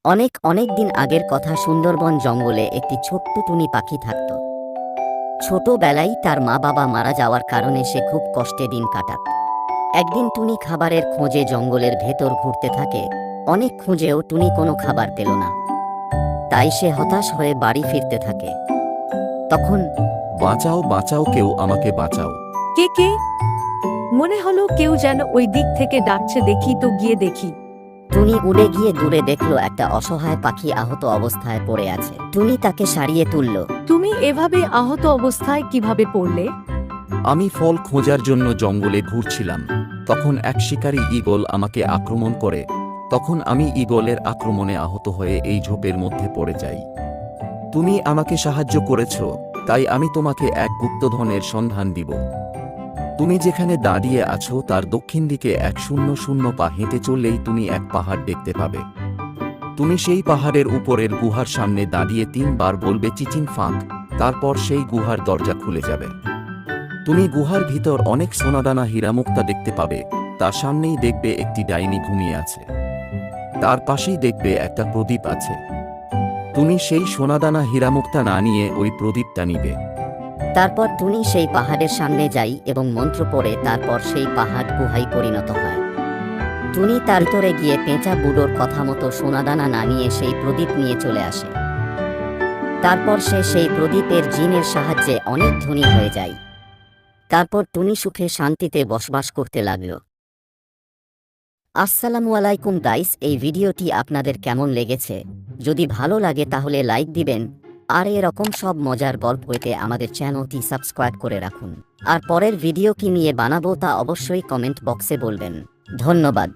অনেক অনেক দিন আগের কথা। সুন্দরবন জঙ্গলে একটি ছোট্ট টুনি পাখি থাকত। ছোটবেলায় তার মা বাবা মারা যাওয়ার কারণে সে খুব কষ্টে দিন কাটাত। একদিন টুনি খাবারের খোঁজে জঙ্গলের ভেতর ঘুরতে থাকে। অনেক খুঁজেও টুনি কোনো খাবার পেল না। তাই সে হতাশ হয়ে বাড়ি ফিরতে থাকে। তখন বাঁচাও বাঁচাও, কেউ আমাকে বাঁচাও। কে কে? মনে হলো কেউ যেন ওই দিক থেকে ডাকছে, দেখি তো গিয়ে দেখি। টুনি উড়ে গিয়ে দূরে দেখল একটা অসহায় পাখি আহত অবস্থায় পড়ে আছে। টুনি তাকে সারিয়ে তুলল। তুমি এভাবে আহত অবস্থায় কিভাবে পড়লে? আমি ফল খোঁজার জন্য জঙ্গলে ঘুরছিলাম। তখন এক শিকারী ঈগল আমাকে আক্রমণ করে। তখন আমি ঈগলের আক্রমণে আহত হয়ে এই ঝোপের মধ্যে পড়ে যাই। তুমি আমাকে সাহায্য করেছ, তাই আমি তোমাকে এক গুপ্তধনের সন্ধান দিব। তুমি যেখানে দাঁড়িয়ে আছো তার দক্ষিণ দিকে 100 পা হেঁটে চললেই তুমি এক পাহাড় দেখতে পাবে। তুমি সেই পাহাড়ের উপরের গুহার সামনে দাঁড়িয়ে 3 বার বলবে চিচিং ফাঁক, তারপর সেই গুহার দরজা খুলে যাবে। তুমি গুহার ভিতর অনেক সোনাদানা হীরামুক্তা দেখতে পাবে। তার সামনেই দেখবে একটি ডাইনি ঘুমিয়ে আছে। তার পাশেই দেখবে একটা প্রদীপ আছে। তুমি সেই সোনাদানা হীরামুক্তা না নিয়ে ওই প্রদীপটা নিবে। তারপর টুনি সেই পাহাড়ের সামনে যাই এবং মন্ত্র পড়ে তারপর সেই পাহাড় গুহায় পরিণত হয়। টুনি তার ভিতরে গিয়ে পেঁচা বুড়োর কথা মতো সোনাদানা না নিয়ে সেই প্রদীপ নিয়ে চলে আসে। তারপর সে সেই প্রদীপের জিনের সাহায্যে অনেক ধনী হয়ে যায়। তারপর টুনি সুখে শান্তিতে বসবাস করতে লাগল। আসসালামু আলাইকুম গাইস, এই ভিডিওটি আপনাদের কেমন লেগেছে? যদি ভালো লাগে তাহলে লাইক দিবেন, আর এরকম সব মজার গল্প পেতে আমাদের চ্যানেলটি সাবস্ক্রাইব করে রাখুন। আর পরের ভিডিও কি নিয়ে বানাবো তা অবশ্যই কমেন্ট বক্সে বলবেন। ধন্যবাদ।